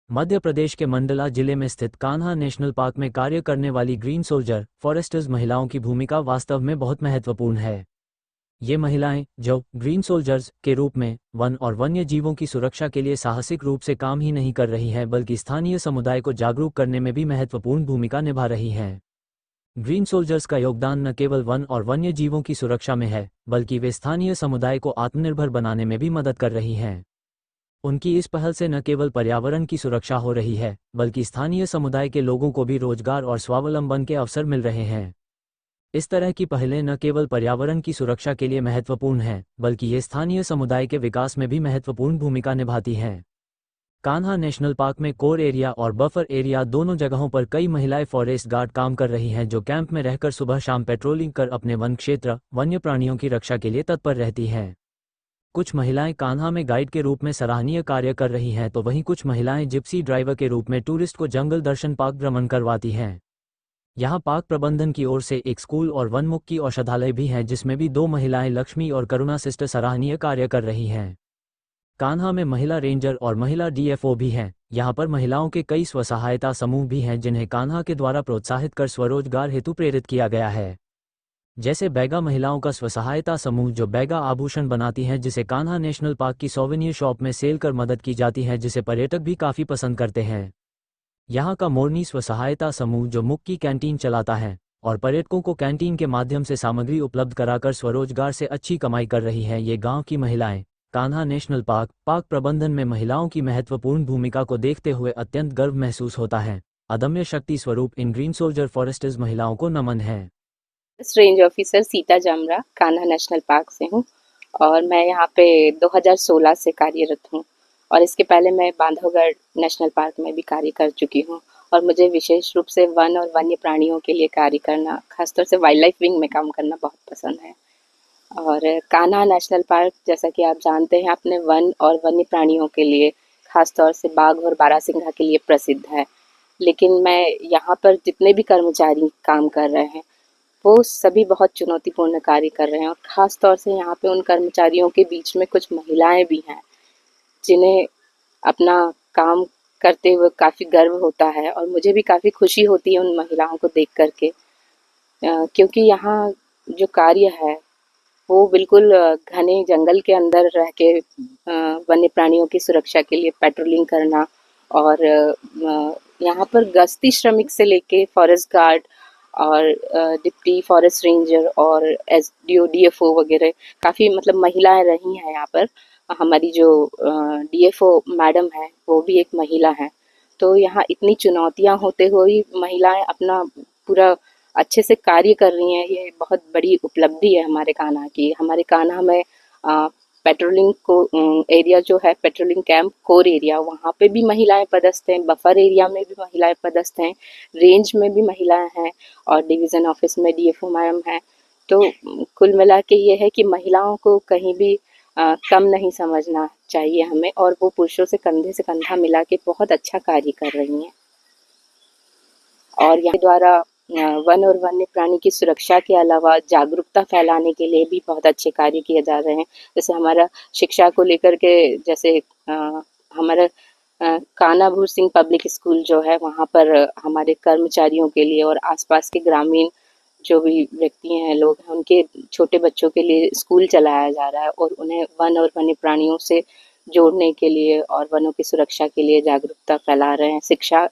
मध्य प्रदेश के मंडला जिले में स्थित कान्हा नेशनल पार्क में कार्य करने वाली ग्रीन सोल्जर फॉरेस्टर्स महिलाओं की भूमिका वास्तव में बहुत महत्वपूर्ण है। ये महिलाएं जो ग्रीन सोल्जर्स के रूप में वन और वन्य जीवों की सुरक्षा के लिए साहसिक रूप से काम ही नहीं कर रही हैं, बल्कि स्थानीय समुदाय को जागरूक करने में भी महत्वपूर्ण भूमिका निभा रही हैं। ग्रीन सोल्जर्स का योगदान न केवल वन और वन्य जीवों की सुरक्षा में है, बल्कि वे स्थानीय समुदाय को आत्मनिर्भर बनाने में भी मदद कर रही हैं। उनकी इस पहल से न केवल पर्यावरण की सुरक्षा हो रही है, बल्कि स्थानीय समुदाय के लोगों को भी रोजगार और स्वावलंबन के अवसर मिल रहे हैं। इस तरह की पहलें न केवल पर्यावरण की सुरक्षा के लिए महत्वपूर्ण हैं, बल्कि ये स्थानीय समुदाय के विकास में भी महत्वपूर्ण भूमिका निभाती हैं। कान्हा नेशनल पार्क में कोर एरिया और बफर एरिया दोनों जगहों पर कई महिलाएं फॉरेस्ट गार्ड काम कर रही हैं, जो कैंप में रहकर सुबह शाम पेट्रोलिंग कर अपने वन क्षेत्र वन्य प्राणियों की रक्षा के लिए तत्पर रहती हैं। कुछ महिलाएं कान्हा में गाइड के रूप में सराहनीय कार्य कर रही हैं, तो वहीं कुछ महिलाएं जिप्सी ड्राइवर के रूप में टूरिस्ट को जंगल दर्शन पार्क भ्रमण करवाती हैं। यहाँ पार्क प्रबंधन की ओर से एक स्कूल और वनमुख की औषधालय भी है, जिसमें भी 2 महिलाएं लक्ष्मी और करुणा सिस्टर सराहनीय कार्य कर रही हैं। कान्हा में महिला रेंजर और महिला डीएफओ भी हैं। यहाँ पर महिलाओं के कई स्वसहायता समूह भी हैं, जिन्हें कान्हा के द्वारा प्रोत्साहित कर स्वरोजगार हेतु प्रेरित किया गया है। जैसे बैगा महिलाओं का स्वसहायता समूह, जो बैगा आभूषण बनाती हैं, जिसे कान्हा नेशनल पार्क की सोवेनियर शॉप में सेल कर मदद की जाती है, जिसे पर्यटक भी काफ़ी पसंद करते हैं। यहाँ का मोरनी स्वसहायता समूह, जो मुक की कैंटीन चलाता है और पर्यटकों को कैंटीन के माध्यम से सामग्री उपलब्ध कराकर स्वरोजगार से अच्छी कमाई कर रही है। ये गांव की महिलाएं कान्हा नेशनल पार्क प्रबंधन में महिलाओं की महत्वपूर्ण भूमिका को देखते हुए अत्यंत गर्व महसूस होता है। अदम्य शक्ति स्वरूप इन ग्रीन सोल्जर फॉरेस्टर्स महिलाओं को नमन है। Range officer Sita Jamra Kanha national park से हूँ और मैं यहाँ पे 2016 से कार्यरत हूँ और इसके पहले मैं बांधवगढ़ नेशनल पार्क में भी कार्य कर चुकी हूँ और मुझे विशेष रूप से वन और वन्य प्राणियों के लिए कार्य करना, खासतौर से वाइल्ड लाइफ विंग में काम करना बहुत पसंद है। और कान्हा नेशनल पार्क, जैसा कि आप जानते हैं, अपने वन और वन्य प्राणियों के लिए, खासतौर से बाघ और बारहसिंघा के लिए प्रसिद्ध है। लेकिन मैं यहाँ पर जितने भी कर्मचारी काम कर रहे हैं, वो सभी बहुत चुनौतीपूर्ण कार्य कर रहे हैं और ख़ास तौर से यहाँ पे उन कर्मचारियों के बीच में कुछ महिलाएं भी हैं, जिन्हें अपना काम करते हुए काफ़ी गर्व होता है और मुझे भी काफ़ी खुशी होती है उन महिलाओं को देख कर के, क्योंकि यहाँ जो कार्य है वो बिल्कुल घने जंगल के अंदर रह के वन्य प्राणियों की सुरक्षा के लिए पेट्रोलिंग करना और यहाँ पर गश्ती श्रमिक से लेके फॉरेस्ट गार्ड और डिप्टी फॉरेस्ट रेंजर और एसडीओ डीएफओ वगैरह काफ़ी मतलब महिलाएं रही हैं यहाँ पर। हमारी जो डीएफओ मैडम है वो भी एक महिला है। तो यहाँ इतनी चुनौतियाँ होते हुए महिलाएं अपना पूरा अच्छे से कार्य कर रही हैं, ये बहुत बड़ी उपलब्धि है हमारे कान्हा की। हमारे कान्हा में पेट्रोलिंग को एरिया जो है, पेट्रोलिंग कैंप कोर एरिया, वहाँ पे भी महिलाएं पदस्थ हैं, बफर एरिया में भी महिलाएं पदस्थ हैं, रेंज में भी महिलाएं हैं और डिवीज़न ऑफिस में डीएफओ मैम हैं। तो कुल मिला के ये है कि महिलाओं को कहीं भी कम नहीं समझना चाहिए हमें, और वो पुरुषों से कंधा मिला के बहुत अच्छा कार्य कर रही हैं। और यहाँ द्वारा वन और वन्य प्राणी की सुरक्षा के अलावा जागरूकता फैलाने के लिए भी बहुत अच्छे कार्य किए जा रहे हैं। जैसे हमारा शिक्षा को लेकर के, जैसे हमारा कान्हा भूर सिंह पब्लिक स्कूल जो है, वहाँ पर हमारे कर्मचारियों के लिए और आसपास के ग्रामीण जो भी व्यक्ति हैं, लोग हैं, उनके छोटे बच्चों के लिए स्कूल चलाया जा रहा है और उन्हें वन और वन्य प्राणियों से जोड़ने के लिए और वनों की सुरक्षा के लिए जागरूकता फैला रहे हैं, शिक्षा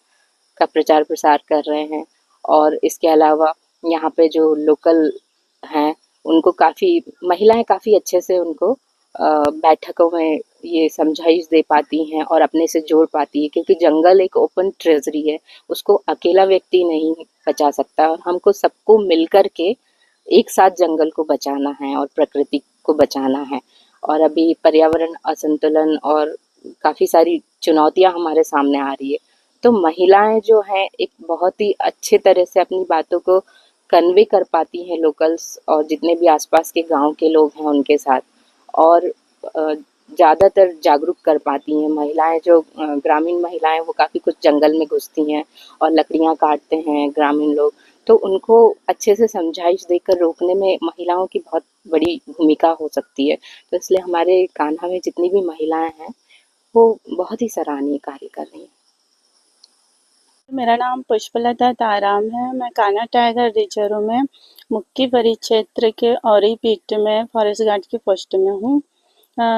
का प्रचार प्रसार कर रहे हैं। और इसके अलावा यहाँ पे जो लोकल हैं, उनको काफ़ी महिलाएं काफ़ी अच्छे से उनको बैठकों में ये समझाइश दे पाती हैं और अपने से जोड़ पाती है, क्योंकि जंगल एक ओपन ट्रेजरी है, उसको अकेला व्यक्ति नहीं बचा सकता और हमको सबको मिलकर के एक साथ जंगल को बचाना है और प्रकृति को बचाना है। और अभी पर्यावरण असंतुलन और काफ़ी सारी चुनौतियाँ हमारे सामने आ रही है, तो महिलाएं जो हैं एक बहुत ही अच्छे तरह से अपनी बातों को कन्वे कर पाती हैं लोकल्स और जितने भी आसपास के गांव के लोग हैं उनके साथ, और ज़्यादातर जागरूक कर पाती हैं। महिलाएं जो ग्रामीण महिलाएं, वो काफ़ी कुछ जंगल में घुसती हैं और लकड़ियां काटते हैं ग्रामीण लोग, तो उनको अच्छे से समझाइश देकर रोकने में महिलाओं की बहुत बड़ी भूमिका हो सकती है। तो इसलिए हमारे कान्हा में जितनी भी महिलाएं हैं वो बहुत ही सराहनीय कार्य कर रही हैं। मेरा नाम पुष्पलता ताराम है। मैं कान्हा टाइगर रिजर्व में मुक्की परिक्षेत्र के औरी पीठ में फॉरेस्ट गार्ड की पोस्ट में हूँ।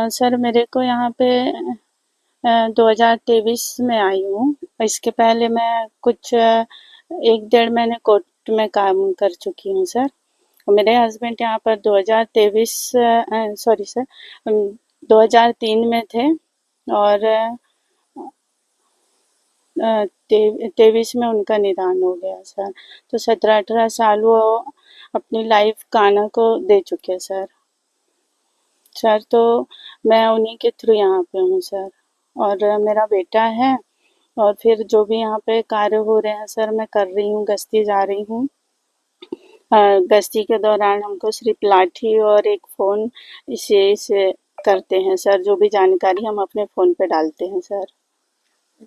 सर मेरे को यहाँ पे 2023 में आई हूँ। इसके पहले मैं कुछ 1-1.5 महीने कोर्ट में काम कर चुकी हूँ सर। मेरे हस्बैंड यहाँ पर 2003 में थे और 23 में उनका निधन हो गया सर। तो 17-18 साल वो अपनी लाइफ कान्हा को दे चुके सर। सर तो मैं उन्हीं के थ्रू यहाँ पे हूँ सर, और मेरा बेटा है। और फिर जो भी यहाँ पे कार्य हो रहे हैं सर, मैं कर रही हूँ, गश्ती जा रही हूँ। गश्ती के दौरान हमको सिर्फ लाठी और एक फ़ोन इसे करते हैं सर। जो भी जानकारी हम अपने फ़ोन पे डालते हैं सर।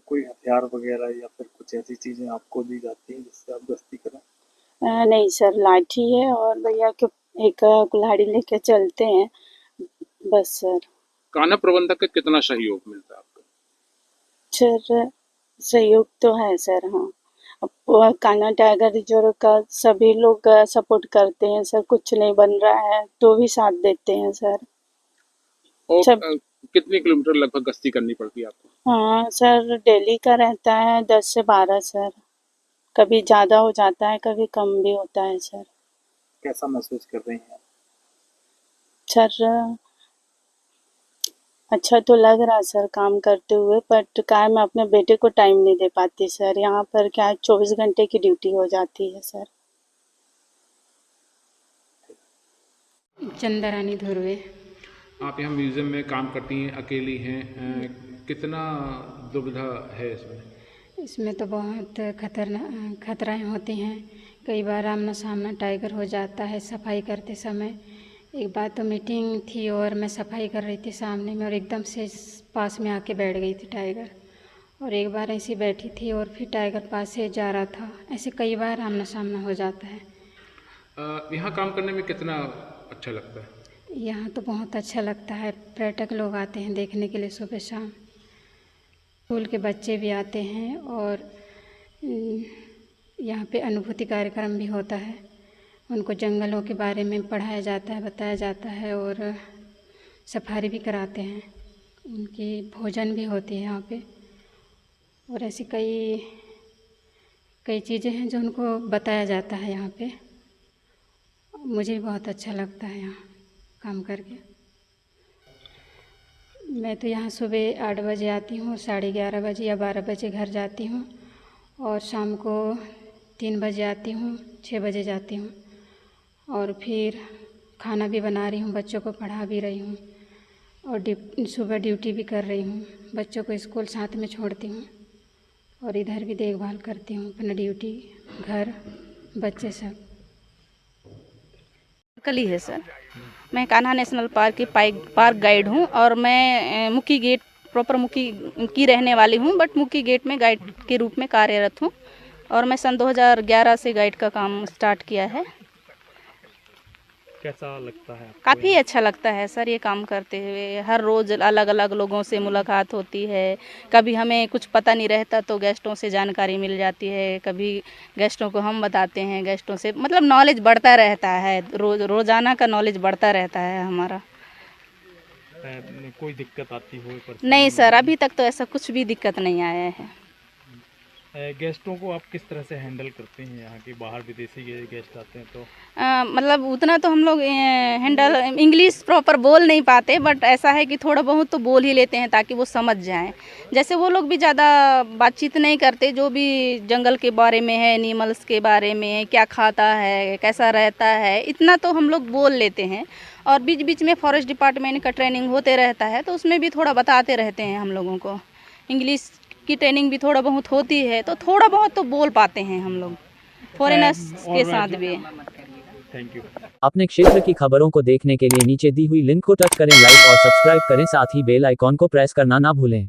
कोई हथियार वगैरह या फिर कुछ ऐसी चीजें आपको दी जाती हैं जिससे आप गश्ती करें? नहीं सर, लाठी है और भैया के एक कुल्हाड़ी लेके चलते हैं बस सर। कान्हा प्रबंधक का कितना सहयोग मिलता है आपको? सर सहयोग तो है सर, हाँ। अब कान्हा टाइगर रिजर्व का सभी लोग सपोर्ट करते हैं सर। कुछ नहीं बन रहा है तो भी साथ देते हैं सर। और सब कितने किलोमीटर लगभग गश्ती करनी पड़ती है आपको? हाँ सर, डेली का रहता है 10 से 12 सर। कभी ज़्यादा हो जाता है, कभी कम भी होता है सर। कैसा महसूस कर रही हैं? सर अच्छा तो लग रहा है सर काम करते हुए, बट क्या है, मैं अपने बेटे को टाइम नहीं दे पाती सर। यहाँ पर क्या है, 24 घंटे की ड्यूटी हो जाती है सर। चंद्रानी धुर्वे। आप यहाँ म्यूजियम में काम करती हैं, अकेली हैं, कितना दुविधा है इसमें? इसमें तो बहुत खतराएं होती हैं। कई बार आमना सामना टाइगर हो जाता है सफाई करते समय। एक बार तो मीटिंग थी और मैं सफाई कर रही थी सामने में, और एकदम से पास में आके बैठ गई थी टाइगर। और एक बार ऐसी बैठी थी और फिर टाइगर पास से जा रहा था। ऐसे कई बार आमना सामना हो जाता है। यहाँ काम करने में कितना अच्छा लगता है? यहाँ तो बहुत अच्छा लगता है। पर्यटक लोग आते हैं देखने के लिए सुबह शाम। स्कूल के बच्चे भी आते हैं और यहाँ पे अनुभूति कार्यक्रम भी होता है। उनको जंगलों के बारे में पढ़ाया जाता है, बताया जाता है और सफारी भी कराते हैं। उनकी भोजन भी होती है यहाँ पे, और ऐसी कई चीज़ें हैं जो उनको बताया जाता है यहाँ पे। मुझे भी बहुत अच्छा लगता है यहाँ काम करके। मैं तो यहाँ सुबह 8 बजे आती हूँ, 11:30 बजे या 12 बजे घर जाती हूँ, और शाम को 3 बजे आती हूँ, 6 बजे जाती हूँ। और फिर खाना भी बना रही हूँ, बच्चों को पढ़ा भी रही हूँ, और सुबह ड्यूटी भी कर रही हूँ। बच्चों को स्कूल साथ में छोड़ती हूँ और इधर भी देखभाल करती हूँ अपना ड्यूटी, घर, बच्चे सब। कली है सर। मैं कान्हा नेशनल पार्क की पार्क गाइड हूँ, और मैं मुक्की गेट प्रॉपर मुक्की की रहने वाली हूँ, बट मुक्की गेट में गाइड के रूप में कार्यरत हूँ। और मैं सन 2011 से गाइड का काम स्टार्ट किया है। कैसा लगता है आपको? काफ़ी अच्छा लगता है सर ये काम करते हुए। हर रोज़ अलग अलग लोगों से मुलाकात होती है। कभी हमें कुछ पता नहीं रहता तो गेस्टों से जानकारी मिल जाती है, कभी गेस्टों को हम बताते हैं। गेस्टों से मतलब नॉलेज बढ़ता रहता है, रोज़ाना का नॉलेज बढ़ता रहता है हमारा। कोई दिक्कत आती हो? नहीं सर, अभी तक तो ऐसा कुछ भी दिक्कत नहीं आया है। गेस्टों को आप किस तरह से हैंडल करते हैं? यहाँ के बाहर विदेशी गेस्ट आते हैं तो मतलब उतना तो हम लोग हैंडल इंग्लिश प्रॉपर बोल नहीं पाते, बट ऐसा है कि थोड़ा बहुत तो बोल ही लेते हैं ताकि वो समझ जाएं। जैसे वो लोग भी ज़्यादा बातचीत नहीं करते, जो भी जंगल के बारे में है, एनिमल्स के बारे में, क्या खाता है, कैसा रहता है, इतना तो हम लोग बोल लेते हैं। और बीच बीच में फॉरेस्ट डिपार्टमेंट का ट्रेनिंग होते रहता है, तो उसमें भी थोड़ा बताते रहते हैं हम लोगों को। इंग्लिश की ट्रेनिंग भी थोड़ा बहुत होती है, तो थोड़ा बहुत तो बोल पाते हैं हम लोग फॉरेनर्स के साथ भी। Thank you. अपने क्षेत्र की खबरों को देखने के लिए नीचे दी हुई लिंक को टच करें, लाइक और सब्सक्राइब करें, साथ ही बेल आइकॉन को प्रेस करना ना भूलें।